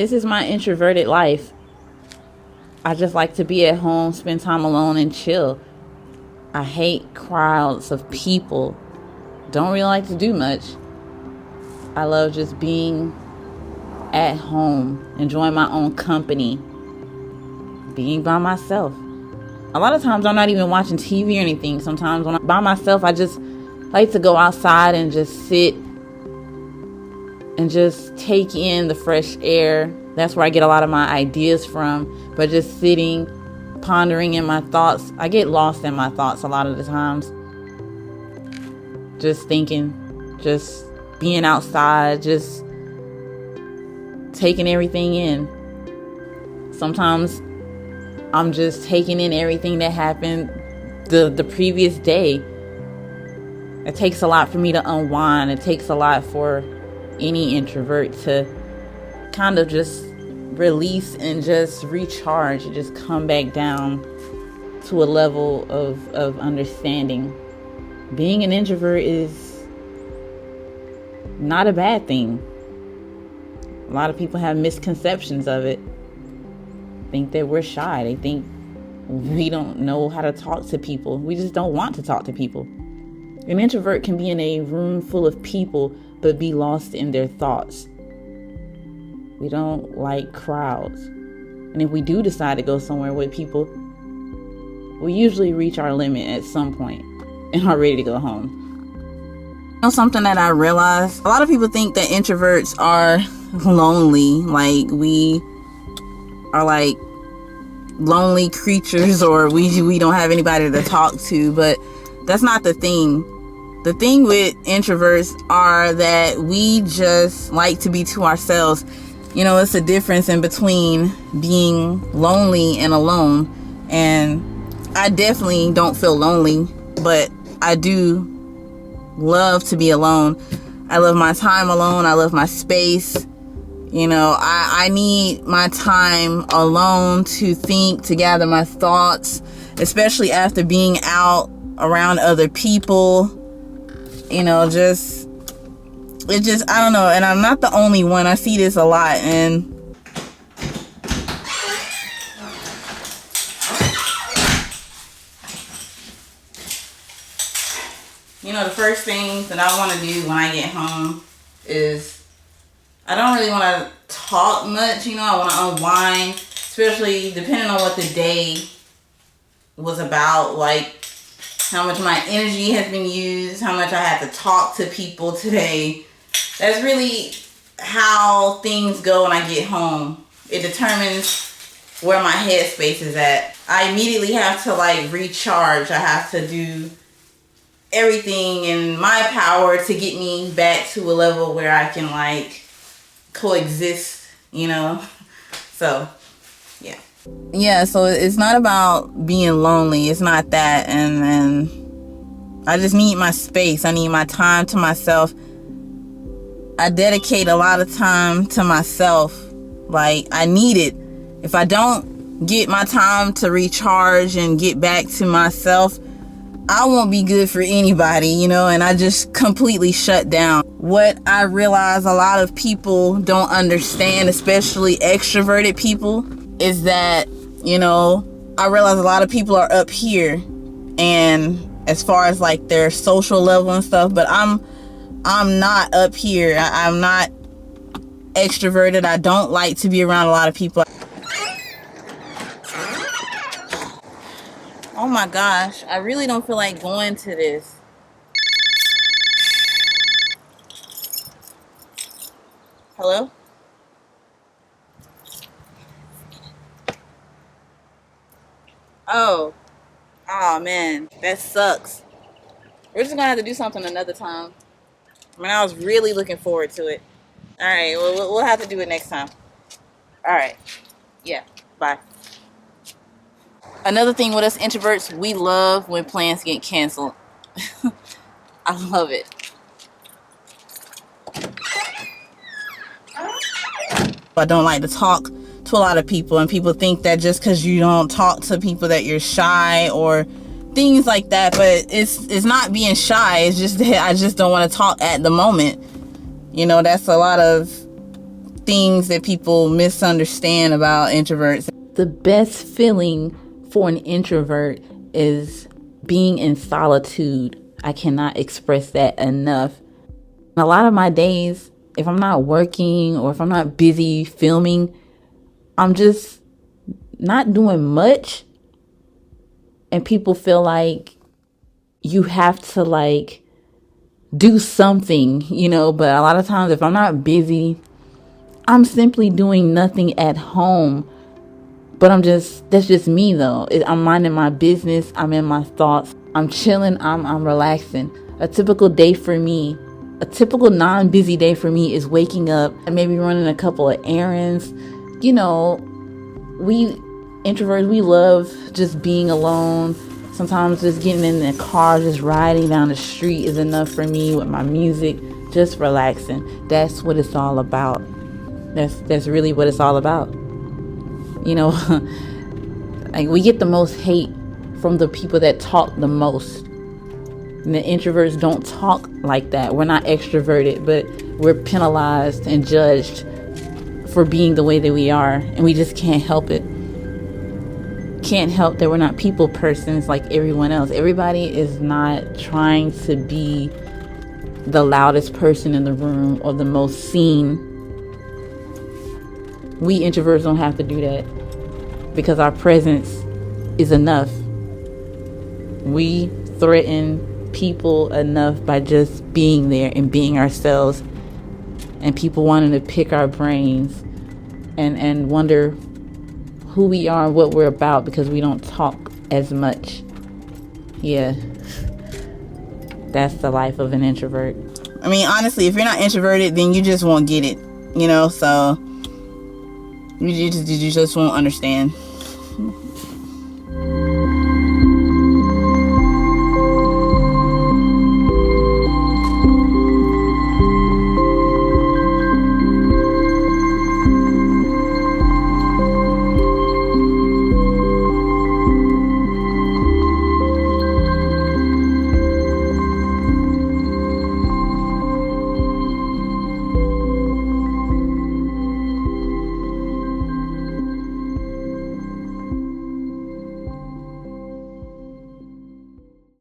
This is my introverted life. I just like to be at home, spend time alone, and chill. I hate crowds of people. Don't really like to do much. I love just being at home, enjoying my own company, being by myself. A lot of times I'm not even watching TV or anything. Sometimes when I'm by myself, I just like to go outside and just sit and just take in the fresh air. That's where I get a lot of my ideas from. But just sitting, pondering in my thoughts. I get lost in my thoughts a lot of the times. Just thinking, just being outside, just taking everything in. Sometimes I'm just taking in everything that happened the previous day. It takes a lot for me to unwind. It takes a lot for any introvert to kind of just release and just recharge, just come back down to a level of understanding. Being an introvert is not a bad thing. A lot of people have misconceptions of it. Think that we're shy. They think we don't know how to talk to people. We just don't want to talk to people. An introvert can be in a room full of people but be lost in their thoughts. We don't like crowds. And if we do decide to go somewhere with people, we usually reach our limit at some point and are ready to go home. You know, something that I realized, a lot of people think that introverts are lonely, like we are like lonely creatures, or we don't have anybody to talk to, but that's not the thing. The thing with introverts are that we just like to be to ourselves. You know, it's a difference in between being lonely and alone. And I definitely don't feel lonely, but I do love to be alone. I love my time alone. I love my space. You know, I need my time alone to think, to gather my thoughts, especially after being out around other people. You know, I don't know. And I'm not the only one. I see this a lot. And you know, the first thing that I want to do when I get home is I don't really want to talk much. You know, I want to unwind, especially depending on what the day was about, like how much my energy has been used, how much I had to talk to people today. That's really how things go when I get home. It determines where my headspace is at. I immediately have to like recharge. I have to do everything in my power to get me back to a level where I can like coexist, you know? So, yeah. Yeah, so it's not about being lonely. It's not that. And I just need my space. I need my time to myself. I dedicate a lot of time to myself. Like, I need it. If I don't get my time to recharge and get back to myself, I won't be good for anybody, you know, and I just completely shut down. What I realize a lot of people don't understand, especially extroverted people, is that, you know, I realize a lot of people are up here, and as far as like their social level and stuff, but I'm not up here. I'm not extroverted. I don't like to be around a lot of people. Oh my gosh, I really don't feel like going to this. Hello? Oh man, that sucks. We're just gonna have to do something another time. I mean, I was really looking forward to it. All right, well, we'll have to do it next time. All right, yeah, bye. Another thing with us introverts, we love when plans get canceled. I love it. I don't like to talk to a lot of people, and people think that just because you don't talk to people that you're shy or things like that, but it's not being shy. It's just that I just don't want to talk at the moment. You know, that's a lot of things that people misunderstand about introverts. The best feeling for an introvert is being in solitude. I cannot express that enough. A lot of my days, if I'm not working or if I'm not busy filming, I'm just not doing much. And people feel like you have to like do something, but a lot of times if I'm not busy, I'm simply doing nothing at home. But that's just me though. I'm minding my business. I'm in my thoughts. I'm chilling. I'm relaxing. A typical day for me, a typical non-busy day for me is waking up and maybe running a couple of errands. We introverts, we love just being alone. Sometimes just getting in the car, just riding down the street is enough for me with my music, just relaxing. That's what it's all about. That's really what it's all about. Like we get the most hate from the people that talk the most. And the introverts don't talk like that. We're not extroverted, but we're penalized and judged for being the way that we are. And we just can't help it. Can't help that we're not people persons like everyone else. Everybody is not trying to be the loudest person in the room or the most seen. We introverts don't have to do that because our presence is enough. We threaten people enough by just being there and being ourselves, and people wanting to pick our brains and wonder who we are and what we're about because we don't talk as much. Yeah, that's the life of an introvert. I mean, honestly, if you're not introverted, then you just won't get it, so you just won't understand.